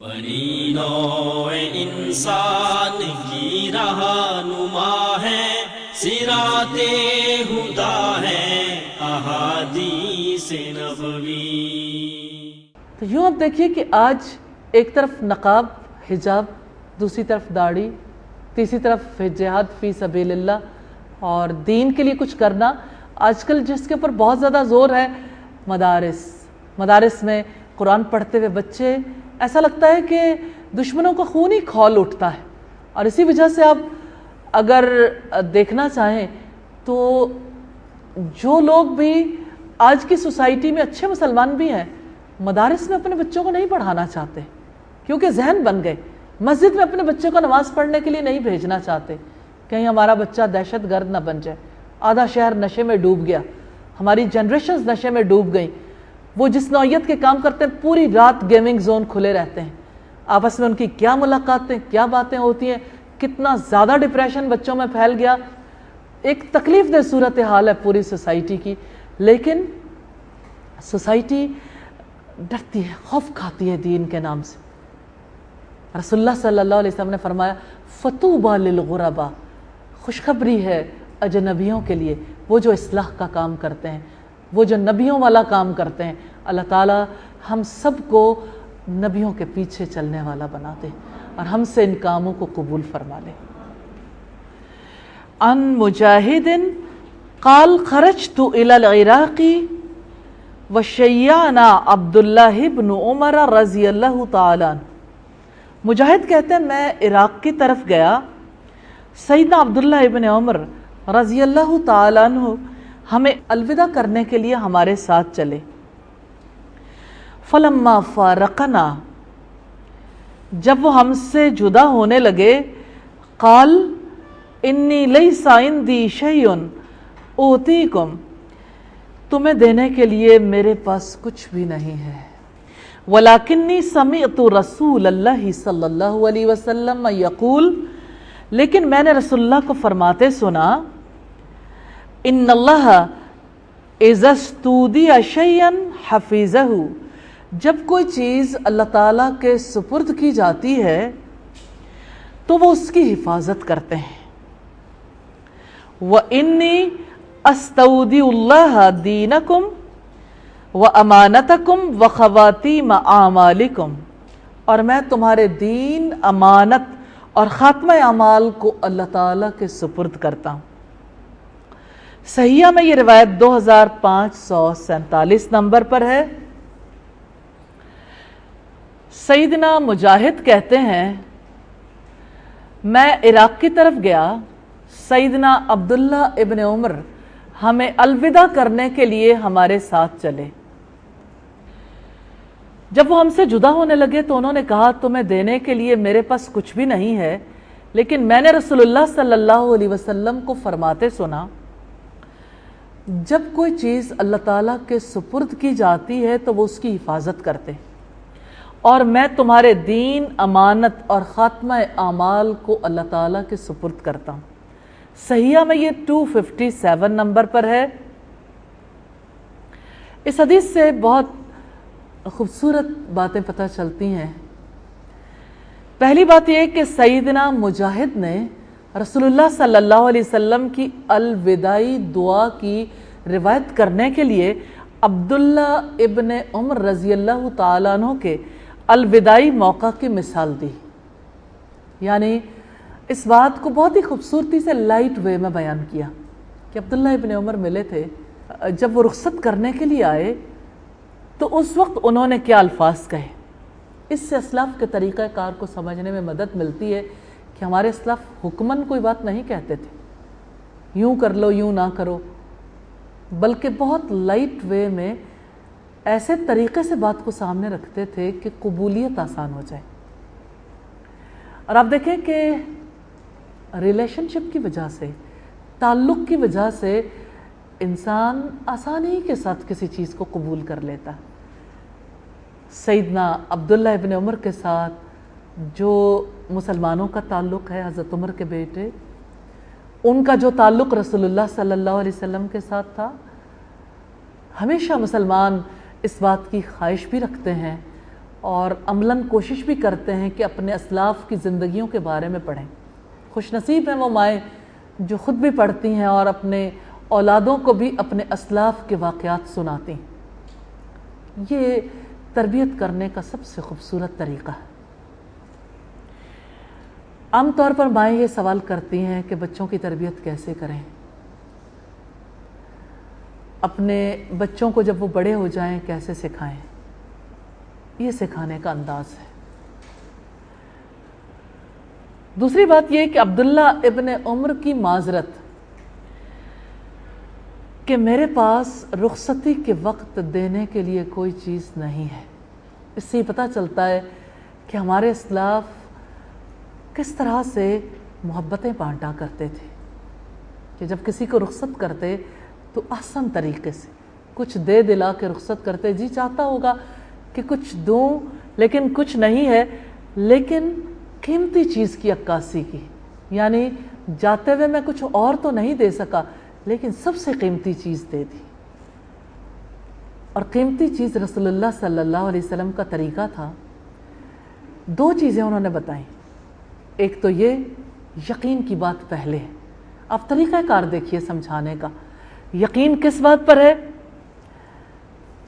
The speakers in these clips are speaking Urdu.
بنی نوع انسان کی رہنما ہے، صراط ہدی ہے احادیث نبوی۔ تو یوں آپ دیکھیے کہ آج ایک طرف نقاب حجاب، دوسری طرف داڑھی، تیسری طرف جہاد فی سبیل اللہ اور دین کے لیے کچھ کرنا، آج کل جس کے اوپر بہت زیادہ زور ہے، مدارس میں قرآن پڑھتے ہوئے بچے، ایسا لگتا ہے کہ دشمنوں کا خون ہی کھول اٹھتا ہے۔ اور اسی وجہ سے آپ اگر دیکھنا چاہیں تو جو لوگ بھی آج کی سوسائٹی میں اچھے مسلمان بھی ہیں، مدارس میں اپنے بچوں کو نہیں پڑھانا چاہتے کیونکہ ذہن بن گئے۔ مسجد میں اپنے بچوں کو نماز پڑھنے کے لیے نہیں بھیجنا چاہتے، کہیں ہمارا بچہ دہشت گرد نہ بن جائے۔ آدھا شہر نشے میں ڈوب گیا، ہماری جنریشنز نشے میں ڈوب گئیں۔ وہ جس نوعیت کے کام کرتے ہیں، پوری رات گیمنگ زون کھلے رہتے ہیں، آپس میں ان کی کیا ملاقاتیں، کیا باتیں ہوتی ہیں، کتنا زیادہ ڈپریشن بچوں میں پھیل گیا۔ ایک تکلیف دہ صورتحال ہے پوری سوسائٹی کی، لیکن سوسائٹی ڈرتی ہے، خوف کھاتی ہے دین کے نام سے۔ رسول اللہ صلی اللہ علیہ وسلم نے فرمایا فطوبی للغرباء، خوشخبری ہے اجنبیوں کے لیے، وہ جو اصلاح کا کام کرتے ہیں، وہ جو نبیوں والا کام کرتے ہیں۔ اللہ تعالی ہم سب کو نبیوں کے پیچھے چلنے والا بنا دے اور ہم سے ان کاموں کو قبول فرما لے۔ عن مجاہد قال خرجت الى العراق وشیعنا عبداللہ بن عمر رضی اللہ تعالی عنہ۔ مجاہد کہتے ہیں میں عراق کی طرف گیا، سیدنا عبداللہ ابن عمر رضی اللہ تعالی عنہ ہمیں الوداع کرنے کے لیے ہمارے ساتھ چلے۔ فلما فارقنا، جب وہ ہم سے جدا ہونے لگے، قال انی لیس عندی شیء اوتیکم، تمہیں دینے کے لیے میرے پاس کچھ بھی نہیں ہے، ولیکنی سمعت رسول اللہ صلی اللہ علیہ وسلم یقول، لیکن میں نے رسول اللہ کو فرماتے سنا، ان اللہ اذا استودع شیئا حفظہ، جب کوئی چیز اللہ تعالیٰ کے سپرد کی جاتی ہے تو وہ اس کی حفاظت کرتے ہیں۔ وَإِنِّي أَسْتَوْدِعُ اللَّهَ دِينَكُمْ وَأَمَانَتَكُمْ وَخَوَاتِيمَ أَعْمَالِكُمْ، اور میں تمہارے دین، امانت اور خاتمہ اعمال کو اللہ تعالیٰ کے سپرد کرتا ہوں۔ صحیحہ میں یہ روایت 2547 نمبر پر ہے۔ سیدنا مجاہد کہتے ہیں میں عراق کی طرف گیا، سیدنا عبداللہ ابن عمر ہمیں الوداع کرنے کے لیے ہمارے ساتھ چلے۔ جب وہ ہم سے جدا ہونے لگے تو انہوں نے کہا تمہیں دینے کے لیے میرے پاس کچھ بھی نہیں ہے، لیکن میں نے رسول اللہ صلی اللہ علیہ وسلم کو فرماتے سنا، جب کوئی چیز اللہ تعالیٰ کے سپرد کی جاتی ہے تو وہ اس کی حفاظت کرتے، اور میں تمہارے دین، امانت اور خاتمہ اعمال کو اللہ تعالیٰ کے سپرد کرتا ہوں۔ صحیحہ میں یہ 257 نمبر پر ہے۔ اس حدیث سے بہت خوبصورت باتیں پتہ چلتی ہیں۔ پہلی بات یہ کہ سیدنا مجاہد نے رسول اللہ صلی اللہ علیہ وسلم کی الوداعی دعا کی روایت کرنے کے لیے عبداللہ ابن عمر رضی اللہ تعالیٰ عنہ کے الوداعی موقع کی مثال دی، یعنی اس بات کو بہت ہی خوبصورتی سے لائٹ وے میں بیان کیا کہ عبداللہ ابن عمر ملے تھے، جب وہ رخصت کرنے کے لیے آئے تو اس وقت انہوں نے کیا الفاظ کہے۔ اس سے اسلاف کے طریقہ کار کو سمجھنے میں مدد ملتی ہے کہ ہمارے اسلاف حکماً کوئی بات نہیں کہتے تھے، یوں کر لو یوں نہ کرو، بلکہ بہت لائٹ وے میں ایسے طریقے سے بات کو سامنے رکھتے تھے کہ قبولیت آسان ہو جائے۔ اور آپ دیکھیں کہ ریلیشن شپ کی وجہ سے، تعلق کی وجہ سے انسان آسانی کے ساتھ کسی چیز کو قبول کر لیتا۔ سیدنا عبداللہ ابن عمر کے ساتھ جو مسلمانوں کا تعلق ہے، حضرت عمر کے بیٹے، ان کا جو تعلق رسول اللہ صلی اللہ علیہ وسلم کے ساتھ تھا، ہمیشہ مسلمان اس بات کی خواہش بھی رکھتے ہیں اور عملاً کوشش بھی کرتے ہیں کہ اپنے اسلاف کی زندگیوں کے بارے میں پڑھیں۔ خوش نصیب ہیں وہ مائیں جو خود بھی پڑھتی ہیں اور اپنے اولادوں کو بھی اپنے اسلاف کے واقعات سناتی ہیں۔ یہ تربیت کرنے کا سب سے خوبصورت طریقہ ہے۔ عام طور پر مائیں یہ سوال کرتی ہیں کہ بچوں کی تربیت کیسے کریں، اپنے بچوں کو جب وہ بڑے ہو جائیں کیسے سکھائیں۔ یہ سکھانے کا انداز ہے۔ دوسری بات یہ کہ عبداللہ ابن عمر کی معذرت کہ میرے پاس رخصتی کے وقت دینے کے لیے کوئی چیز نہیں ہے، اس سے پتہ چلتا ہے کہ ہمارے اسلاف کس طرح سے محبتیں بانٹا کرتے تھے کہ جب کسی کو رخصت کرتے تو احسن طریقے سے کچھ دے دلا کے رخصت کرتے۔ جی چاہتا ہوگا کہ کچھ دوں لیکن کچھ نہیں ہے، لیکن قیمتی چیز کی عکاسی کی، یعنی جاتے ہوئے میں کچھ اور تو نہیں دے سکا لیکن سب سے قیمتی چیز دے دی۔ اور قیمتی چیز رسول اللہ صلی اللہ علیہ وسلم کا طریقہ تھا۔ دو چیزیں انہوں نے بتائیں، ایک تو یہ یقین کی بات پہلے ہے۔ اب طریقہ کار دیکھیے سمجھانے کا۔ یقین کس بات پر ہے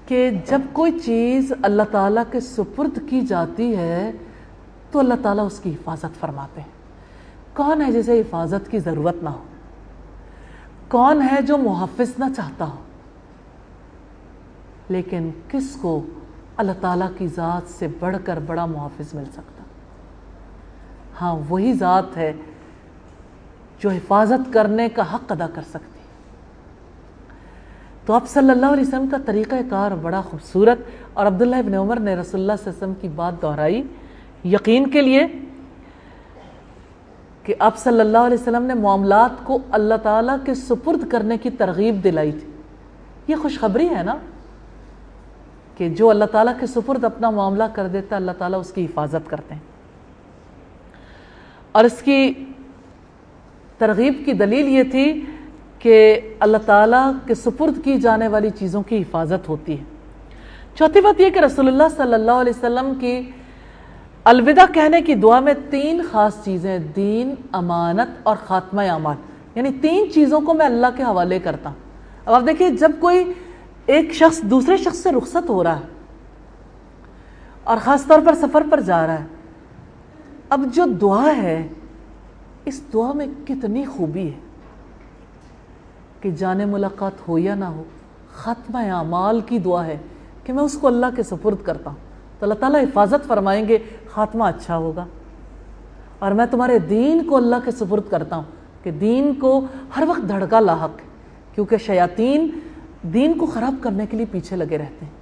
کہ جب کوئی چیز اللہ تعالیٰ کے سپرد کی جاتی ہے تو اللہ تعالیٰ اس کی حفاظت فرماتے ہیں۔ کون ہے جسے حفاظت کی ضرورت نہ ہو؟ کون ہے جو محافظ نہ چاہتا ہو؟ لیکن کس کو اللہ تعالیٰ کی ذات سے بڑھ کر بڑا محافظ مل سکتا؟ ہاں، وہی ذات ہے جو حفاظت کرنے کا حق ادا کر سکتی۔ تو آپ صلی اللہ علیہ وسلم کا طریقہ کار بڑا خوبصورت، اور عبداللہ ابن عمر نے رسول اللہ صلی اللہ علیہ وسلم کی بات دہرائی یقین کے لیے کہ آپ صلی اللہ علیہ وسلم نے معاملات کو اللہ تعالیٰ کے سپرد کرنے کی ترغیب دلائی تھی۔ یہ خوشخبری ہے نا کہ جو اللہ تعالیٰ کے سپرد اپنا معاملہ کر دیتا ہے اللہ تعالیٰ اس کی حفاظت کرتے ہیں۔ اور اس کی ترغیب کی دلیل یہ تھی کہ اللہ تعالیٰ کے سپرد کی جانے والی چیزوں کی حفاظت ہوتی ہے۔ چوتھی بات یہ کہ رسول اللہ صلی اللہ علیہ وسلم کی الوداع کہنے کی دعا میں 3 خاص چیزیں، دین، امانت اور خاتمہ اعمال، یعنی 3 چیزوں کو میں اللہ کے حوالے کرتا ہوں۔ اب آپ دیکھیے، جب کوئی ایک شخص دوسرے شخص سے رخصت ہو رہا ہے اور خاص طور پر سفر پر جا رہا ہے، اب جو دعا ہے اس دعا میں کتنی خوبی ہے کہ جانے ملاقات ہو یا نہ ہو، خاتمہ اعمال کی دعا ہے کہ میں اس کو اللہ کے سپرد کرتا ہوں تو اللہ تعالیٰ حفاظت فرمائیں گے، خاتمہ اچھا ہوگا۔ اور میں تمہارے دین کو اللہ کے سپرد کرتا ہوں کہ دین کو ہر وقت دھڑکا لاحق ہے، کیونکہ شیاطین دین کو خراب کرنے کے لیے پیچھے لگے رہتے ہیں۔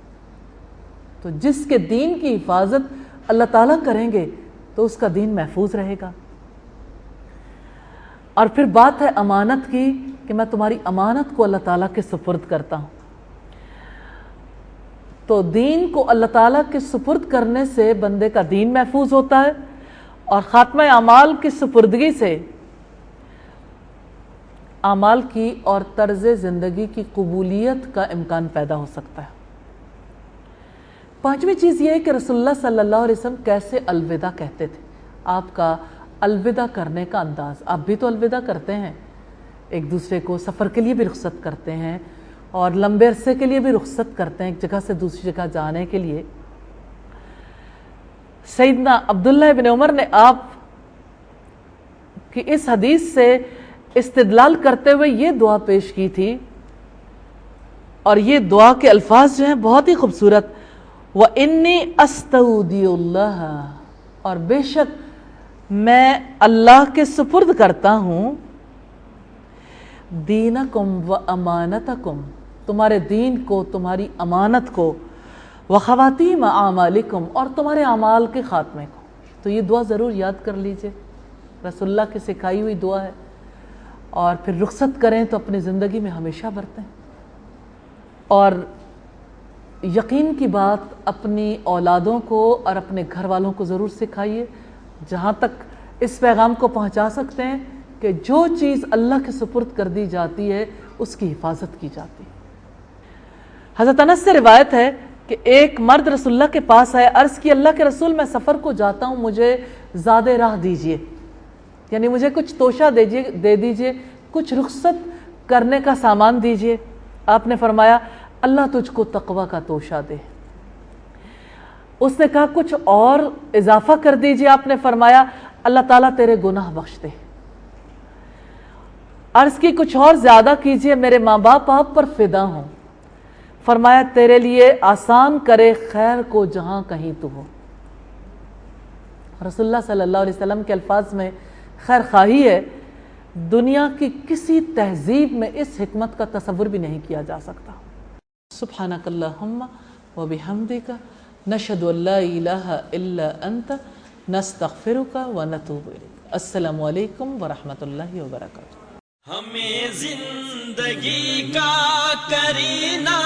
تو جس کے دین کی حفاظت اللہ تعالیٰ کریں گے تو اس کا دین محفوظ رہے گا۔ اور پھر بات ہے امانت کی کہ میں تمہاری امانت کو اللہ تعالیٰ کے سپرد کرتا ہوں۔ تو دین کو اللہ تعالیٰ کے سپرد کرنے سے بندے کا دین محفوظ ہوتا ہے، اور خاتمہ اعمال کی سپردگی سے اعمال کی اور طرز زندگی کی قبولیت کا امکان پیدا ہو سکتا ہے۔ 5ویں چیز یہ ہے کہ رسول اللہ صلی اللہ علیہ وسلم کیسے الوداع کہتے تھے، آپ کا الوداع کرنے کا انداز۔ آپ بھی تو الوداع کرتے ہیں، ایک دوسرے کو سفر کے لیے بھی رخصت کرتے ہیں اور لمبے عرصے کے لیے بھی رخصت کرتے ہیں ایک جگہ سے دوسری جگہ جانے کے لیے۔ سیدنا عبداللہ ابن عمر نے آپ کی اس حدیث سے استدلال کرتے ہوئے یہ دعا پیش کی تھی، اور یہ دعا کے الفاظ جو ہیں بہت ہی خوبصورت، وَإِنِّي أَسْتَوْدِعُ اللَّهَ، اور بے شک میں اللہ کے سپرد کرتا ہوں دینکم و امانتکم، تمہارے دین کو، تمہاری امانت کو، وخواتیم اعمالکم، اور تمہارے اعمال کے خاتمے کو۔ تو یہ دعا ضرور یاد کر لیجئے، رسول اللہ کی سکھائی ہوئی دعا ہے، اور پھر رخصت کریں تو اپنی زندگی میں ہمیشہ برتیں۔ اور یقین کی بات اپنی اولادوں کو اور اپنے گھر والوں کو ضرور سکھائیے، جہاں تک اس پیغام کو پہنچا سکتے ہیں کہ جو چیز اللہ کے سپرد کر دی جاتی ہے اس کی حفاظت کی جاتی ہے۔ حضرت انس سے روایت ہے کہ ایک مرد رسول اللہ کے پاس آئے، عرض کی اللہ کے رسول میں سفر کو جاتا ہوں، مجھے زیادہ راہ دیجئے، یعنی مجھے کچھ توشہ دے دیجئے، کچھ رخصت کرنے کا سامان دیجئے۔ آپ نے فرمایا اللہ تجھ کو تقوی کا توشہ دے۔ اس نے کہا کچھ اور اضافہ کر دیجئے۔ آپ نے فرمایا اللہ تعالیٰ تیرے گناہ بخش دے۔ عرض کی کچھ اور زیادہ کیجئے، میرے ماں باپ آپ پر فدا ہوں۔ فرمایا تیرے لیے آسان کرے خیر کو جہاں کہیں تو ہو۔ رسول اللہ صلی اللہ علیہ وسلم کے الفاظ میں خیر خواہی ہے، دنیا کی کسی تہذیب میں اس حکمت کا تصور بھی نہیں کیا جا سکتا۔ سبحانک اللہم و بحمدک نشہد ان لا الہ الا انت نستغفرک و نتوب الیک۔ السلام علیکم ورحمۃ اللہ وبرکاتہ۔ ہمیں زندگی کا کرینہ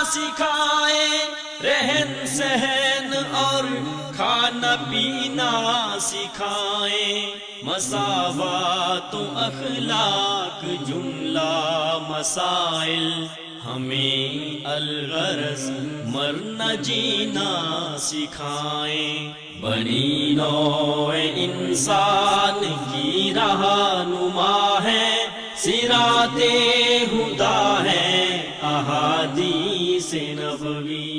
سکھائے، رہن سہن اور کھانا پینا سکھائے، مساوات و اخلاق جملہ مسائل، ہمیں الغرض مرنا جینا سکھائیں، بنی نوع انسان کی رہنما ہے، صراط ہدیٰ ہے احادیث نبوی۔